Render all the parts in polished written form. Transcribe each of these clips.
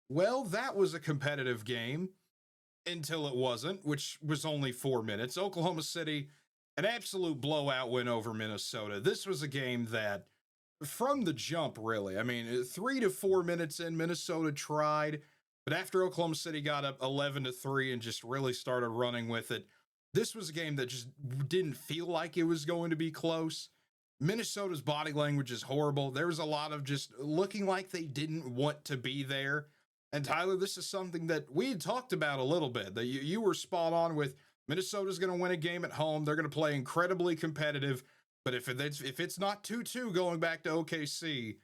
Well, that was a competitive game until it wasn't, which was only 4 minutes. Oklahoma City, an absolute blowout win over Minnesota. This was a game that, from the jump, really, I mean, 3 to 4 minutes in, Minnesota tried, but after Oklahoma City got up 11-3 and just really started running with it, this was a game that just didn't feel like it was going to be close. Minnesota's body language is horrible. There was a lot of just looking like they didn't want to be there. And Tyler, this is something that we had talked about a little bit. That you were spot on with. Minnesota's going to win a game at home. They're going to play incredibly competitive. But if it's not 2-2 going back to OKC,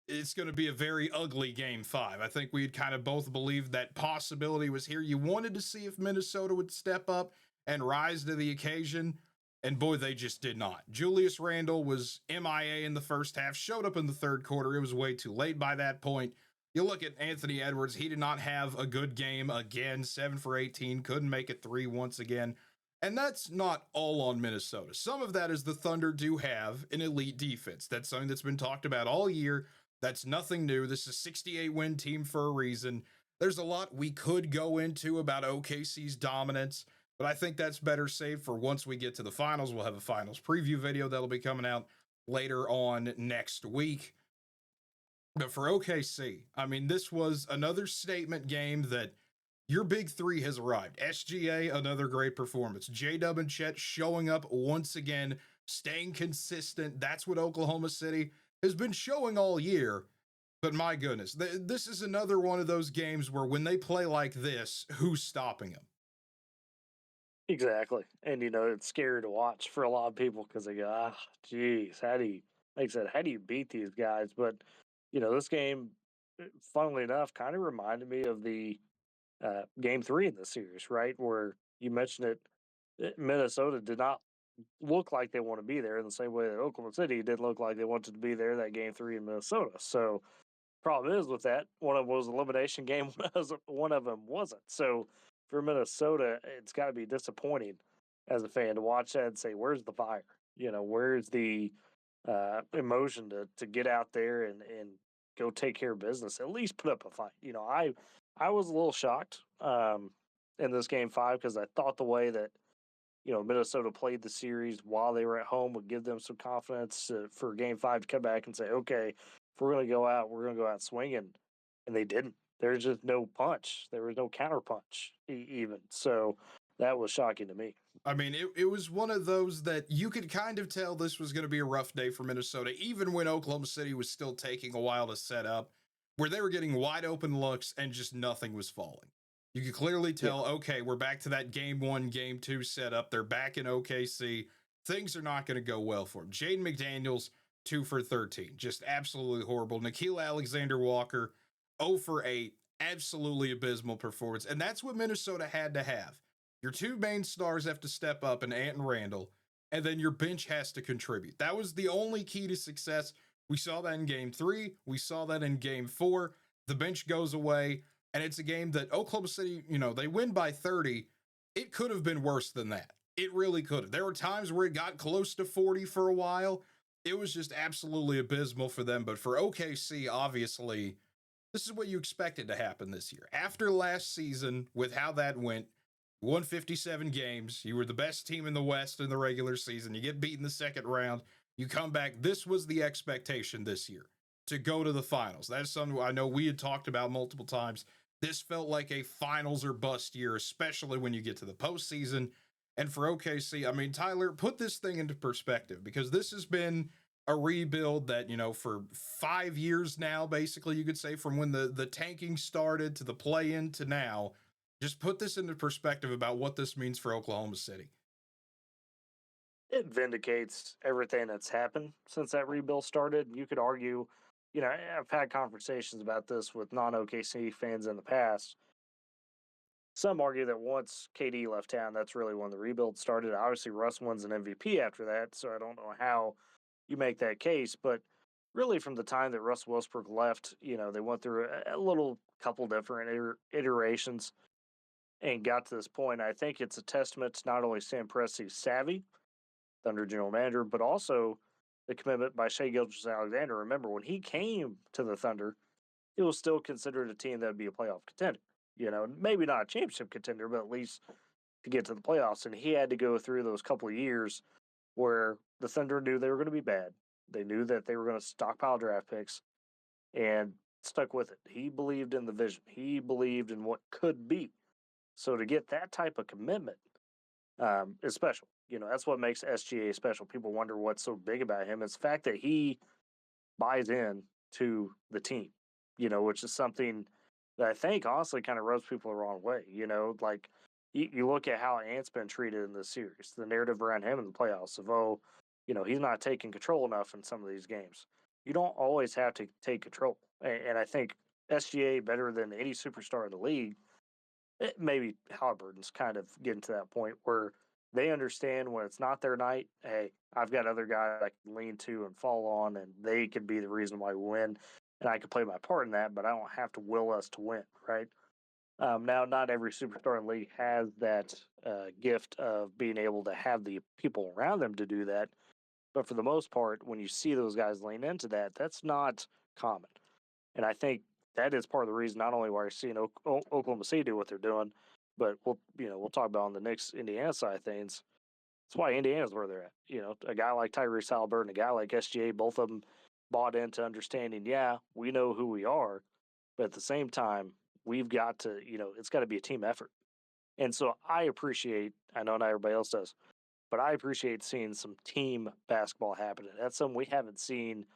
it's going to be a very ugly game five. I think we'd kind of both believed that possibility was here. You wanted to see if Minnesota would step up and rise to the occasion. And boy, they just did not. Julius Randle was MIA in the first half, showed up in the third quarter. It was way too late by that point. You look at Anthony Edwards, he did not have a good game again, 7 for 18, couldn't make it three once again. And that's not all on Minnesota. Some of that is the Thunder do have an elite defense. That's something that's been talked about all year. That's nothing new. This is a 68 win team for a reason. There's a lot we could go into about OKC's dominance, but I think that's better saved for once we get to the finals. We'll have a finals preview video that'll be coming out later on next week. But for OKC, I mean, this was another statement game that your big three has arrived. SGA, another great performance. J-Dub and Chet showing up once again, staying consistent. That's what Oklahoma City has been showing all year. But my goodness, this is another one of those games where when they play like this, who's stopping them? Exactly. And, it's scary to watch for a lot of people because they go, geez, like I said, how do you beat these guys? But, this game, funnily enough, kind of reminded me of the game three in the series, right? Where you mentioned it, Minnesota did not look like they want to be there in the same way that Oklahoma City didn't look like they wanted to be there that game three in Minnesota. So, problem is with that, one of them was elimination game, one of them wasn't. So for Minnesota, it's got to be disappointing as a fan to watch that and say, "Where's the fire? Where's the emotion to get out there and go take care of business? At least put up a fight." I was a little shocked in this game five because I thought the way that Minnesota played the series while they were at home would give them some confidence for game five to come back and say, okay, if we're going to go out, we're going to go out swinging. And they didn't. There's just no punch. There was no counter punch, even. So that was shocking to me. I mean, it was one of those that you could kind of tell this was going to be a rough day for Minnesota, even when Oklahoma City was still taking a while to set up, where they were getting wide open looks and just nothing was falling. You could clearly Yeah. tell, okay, we're back to that game one, game two setup. They're back in OKC. Things are not going to go well for them. Jaden McDaniels, 2 for 13. Just absolutely horrible. Nickeil Alexander Walker, 0 for 8. Absolutely abysmal performance. And that's what Minnesota had to have. Your two main stars have to step up in Ant and Randall, and then your bench has to contribute. That was the only key to success. We saw that in game three. We saw that in game four. The bench goes away, and it's a game that Oklahoma City, they win by 30. It could have been worse than that. It really could have. There were times where it got close to 40 for a while. It was just absolutely abysmal for them. But for OKC, obviously, this is what you expected to happen this year. After last season, with how that went, won 57 games. You were the best team in the West in the regular season. You get beat in the second round. You come back. This was the expectation this year to go to the finals. That's something I know we had talked about multiple times. This felt like a finals or bust year, especially when you get to the postseason. And for OKC, I mean, Tyler, put this thing into perspective because this has been a rebuild that, for 5 years now, basically, you could say, from when the tanking started to the play in to now. Just put this into perspective about what this means for Oklahoma City. It vindicates everything that's happened since that rebuild started. You could argue, I've had conversations about this with non OKC fans in the past. Some argue that once KD left town, that's really when the rebuild started. Obviously, Russ wins an MVP after that, so I don't know how you make that case. But really, from the time that Russ Westbrook left, they went through a little couple different iterations and got to this point. I think it's a testament to not only Sam Presti's savvy, Thunder general manager, but also the commitment by Shea Gilgeous Alexander. Remember, when he came to the Thunder, it was still considered a team that would be a playoff contender. Maybe not a championship contender, but at least to get to the playoffs. And he had to go through those couple of years where the Thunder knew they were going to be bad. They knew that they were going to stockpile draft picks and stuck with it. He believed in the vision. He believed in what could be. So to get that type of commitment is special. That's what makes SGA special. People wonder what's so big about him. It's the fact that he buys in to the team, which is something that I think honestly kind of rubs people the wrong way. Like you look at how Ant's been treated in this series, the narrative around him in the playoffs of, he's not taking control enough in some of these games. You don't always have to take control. And I think SGA, better than any superstar in the league, maybe Halliburton's kind of getting to that point where they understand when it's not their night, hey, I've got other guys I can lean to and fall on, and they could be the reason why we win. And I can play my part in that, but I don't have to will us to win, right? Now, not every superstar in the league has that gift of being able to have the people around them to do that. But for the most part, when you see those guys lean into that, that's not common. And I think that is part of the reason, not only why you're seeing Oklahoma City do what they're doing, but we'll talk about on the Knicks Indiana side of things. That's why Indiana's where they're at. A guy like Tyrese Halliburton, a guy like SGA, both of them bought into understanding, yeah, we know who we are, but at the same time, we've got to, it's got to be a team effort. And so I know not everybody else does, but I appreciate seeing some team basketball happening. That's something we haven't seen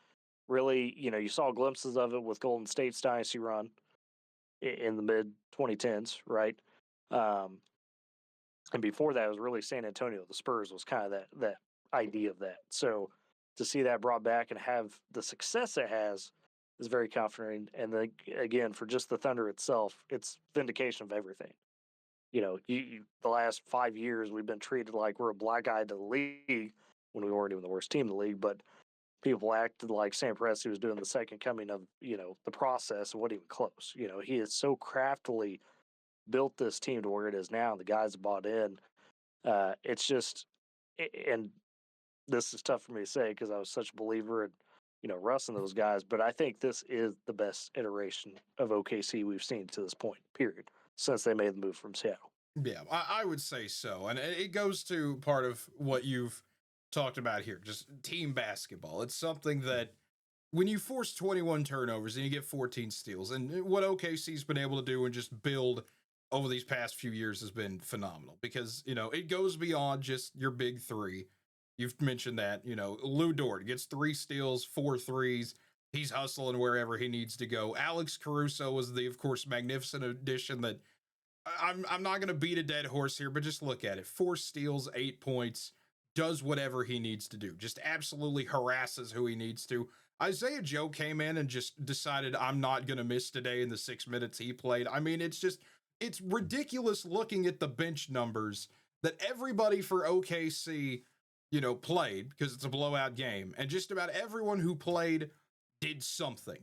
really. You saw glimpses of it with Golden State's dynasty run in the mid 2010s, right? And before that, it was really San Antonio. The Spurs was kind of that idea of that. So to see that brought back and have the success it has is very comforting. And then again, for just the Thunder itself, it's vindication of everything. The last 5 years we've been treated like we're a black eye to the league when we weren't even the worst team in the league, but people acted like Sam Presti was doing the second coming of the process and wasn't even close. He has so craftily built this team to where it is now. The guys have bought in. It's just, and this is tough for me to say because I was such a believer in Russ and those guys, but I think this is the best iteration of OKC we've seen to this point, period, since they made the move from Seattle. Yeah, I would say so. And it goes to part of what you've talked about here, just team basketball. It's something that when you force 21 turnovers and you get 14 steals, and what OKC's been able to do and just build over these past few years has been phenomenal because, it goes beyond just your big three. You've mentioned that, Lou Dort gets 3 steals, 4 threes. He's hustling wherever he needs to go. Alex Caruso was of course, magnificent addition that I'm not going to beat a dead horse here, but just look at it. 4 steals, 8 points, does whatever he needs to do. Just absolutely harasses who he needs to. Isaiah Joe came in and just decided I'm not going to miss today in the 6 minutes he played. I mean, it's ridiculous looking at the bench numbers that everybody for OKC, played because it's a blowout game. And just about everyone who played did something.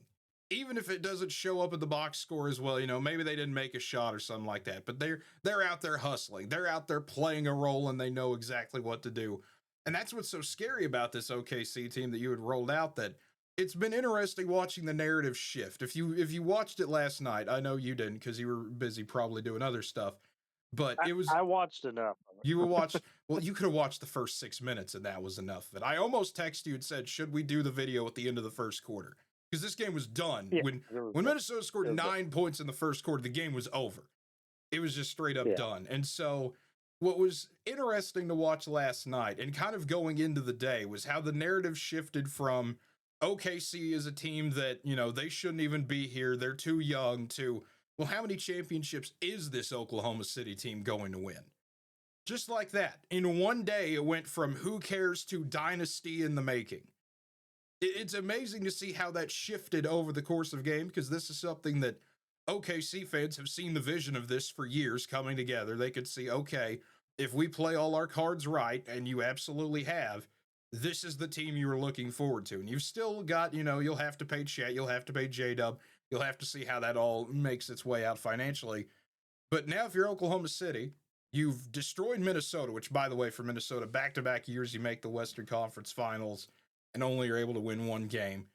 Even if it doesn't show up at the box score as well, maybe they didn't make a shot or something like that, but they're out there hustling. They're out there playing a role and they know exactly what to do. And that's what's so scary about this OKC team that you had rolled out, that it's been interesting watching the narrative shift. If you watched it last night, I know you didn't because you were busy probably doing other stuff, but it was, I watched enough. you were watched. Well, you could have watched the first 6 minutes and that was enough. That I almost texted you and said, should we do the video at the end of the first quarter? Because this game was done. Yeah, when Minnesota scored 9 points in the first quarter, the game was over. It was just straight up done. And so what was interesting to watch last night and kind of going into the day was how the narrative shifted from OKC is a team that, they shouldn't even be here. They're too young to, well, how many championships is this Oklahoma City team going to win? Just like that. In one day, it went from who cares to dynasty in the making. It's amazing to see how that shifted over the course of game, because this is something that OKC fans have seen the vision of this for years coming together. They could see, okay, if we play all our cards right, and you absolutely have, this is the team you were looking forward to. And you've still got, you'll have to pay Chet, you'll have to pay J-Dub, you'll have to see how that all makes its way out financially. But now if you're Oklahoma City, you've destroyed Minnesota, which, by the way, for Minnesota, back-to-back years you make the Western Conference Finals and only are able to win one game.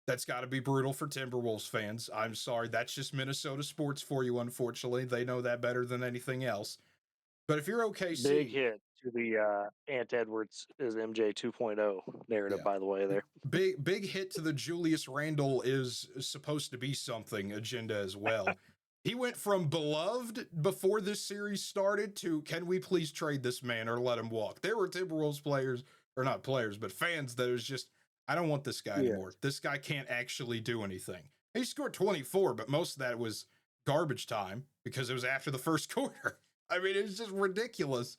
That's got to be brutal for Timberwolves fans. I'm sorry. That's just Minnesota sports for you, unfortunately. They know that better than anything else. But if you're Big OKC, hit to the Ant Edwards is MJ 2.0 narrative, yeah, by the way. There, big hit to the Julius Randle is supposed to be something agenda as well. He went from beloved before this series started to can we please trade this man or let him walk? There were Timberwolves players, or not players, but fans that was just, I don't want this guy yeah, anymore. This guy can't actually do anything. He scored 24, but most of that was garbage time because it was after the first quarter. I mean, it's just ridiculous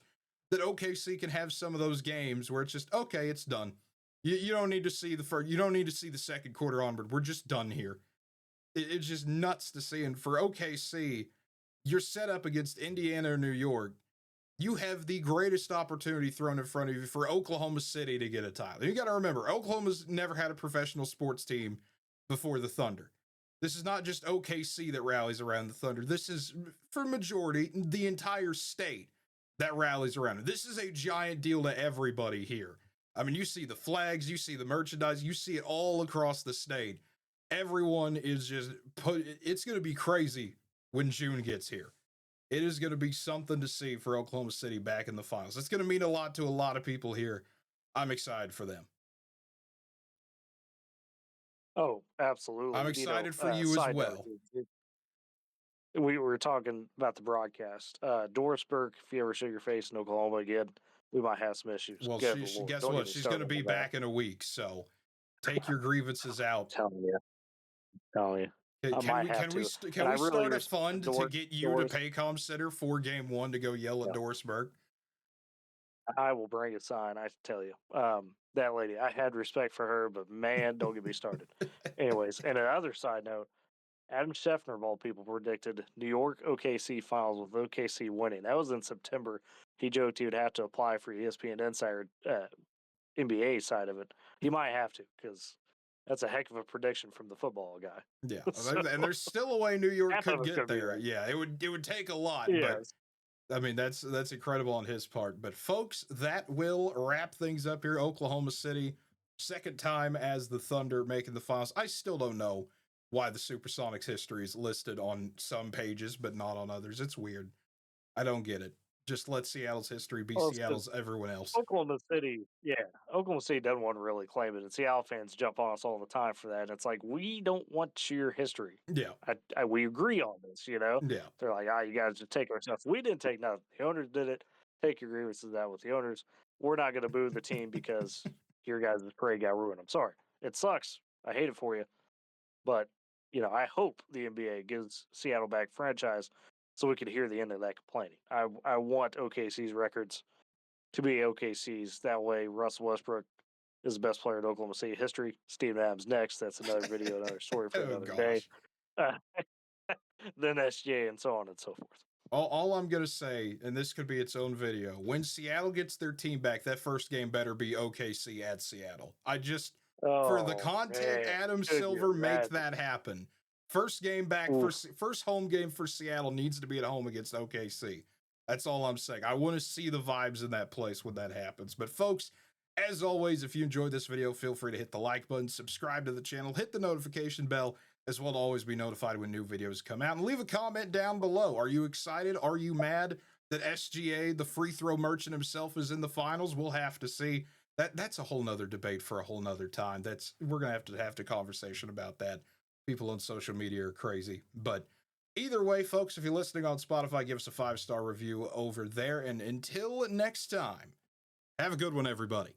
that OKC can have some of those games where it's just, okay, it's done. You don't need to see the first, you don't need to see the second quarter onward. We're just done here. It's just nuts to see. And for OKC, you're set up against Indiana or New York. You have the greatest opportunity thrown in front of you for Oklahoma City to get a title. You got to remember, Oklahoma's never had a professional sports team before the Thunder. This is not just OKC that rallies around the Thunder. This is, for majority, the entire state that rallies around it. This is a giant deal to everybody here. I mean, you see the flags, you see the merchandise, you see it all across the state. Everyone is just it's going to be crazy when June gets here. It is going to be something to see for Oklahoma City back in the finals. It's going to mean a lot to a lot of people here. I'm excited for them. oh, absolutely. I'm excited for you as Side note, well. we were talking about the broadcast. Dorisburg, if you ever show your face in Oklahoma again, we might have some issues. Well, Good she Lord, guess don't get what? me She's going to started be on that. back in a week. So take your grievances out. Telling you, telling you. I Can might we have can we to. st- And can I we really start a respect fund to get you to Paycom Center for Game 1 to go yell at Yeah. Dorisburg? I will bring a sign. I tell you, that lady. I had respect for her, but man, don't get me started. Anyways, and another side note: Adam Scheffner, of all people, predicted New York OKC finals with OKC winning. That was in September. He joked he would have to apply for ESPN Insider NBA side of it. He might have to because that's a heck of a prediction from the football guy. Yeah, So, and there's still a way New York half of could it's get gonna be there. right. Yeah, it would take a lot, but Yes. I mean that's incredible on his part. But folks, that will wrap things up here. Oklahoma City, second time as the Thunder making the finals. I still don't know why the Supersonics history is listed on some pages but not on others. It's weird. I don't get it. Just let Seattle's history be Well, it's 'cause Seattle's everyone else. Oklahoma City, yeah, Oklahoma City doesn't want to really claim it, and Seattle fans jump on us all the time for that. And it's like we don't want your history. Yeah, We agree on this, you know. yeah. They're like, you guys just take our stuff. We didn't take nothing. The owners did it. Take your grievances out with the owners. We're not going to boo the team because your guys' parade got ruined. I'm sorry. It sucks. I hate it for you, but I hope the NBA gives Seattle back franchise so we could hear the end of that complaining. I want OKC's records to be OKC's. That way, Russell Westbrook is the best player in Oklahoma City history. Steven Adams next. That's another video, another story for Oh another day. gosh. Then SGA and so on and so forth. All I'm going to say, and this could be its own video, when Seattle gets their team back, that first game better be OKC at Seattle. For the content, man. Adam Could you Silver, make imagine? that happen. First game back, first home game for Seattle needs to be at home against OKC. That's all I'm saying. I want to see the vibes in that place when that happens. But folks, as always, if you enjoyed this video, feel free to hit the like button, subscribe to the channel, hit the notification bell, as well to always be notified when new videos come out. And leave a comment down below. Are you excited? Are you mad that SGA, the free throw merchant himself, is in the finals? We'll have to see. That's a whole nother debate for a whole nother time. We're gonna have to conversation about that. People on social media are crazy. But either way, folks, if you're listening on Spotify, give us a 5-star review over there. And until next time, have a good one, everybody.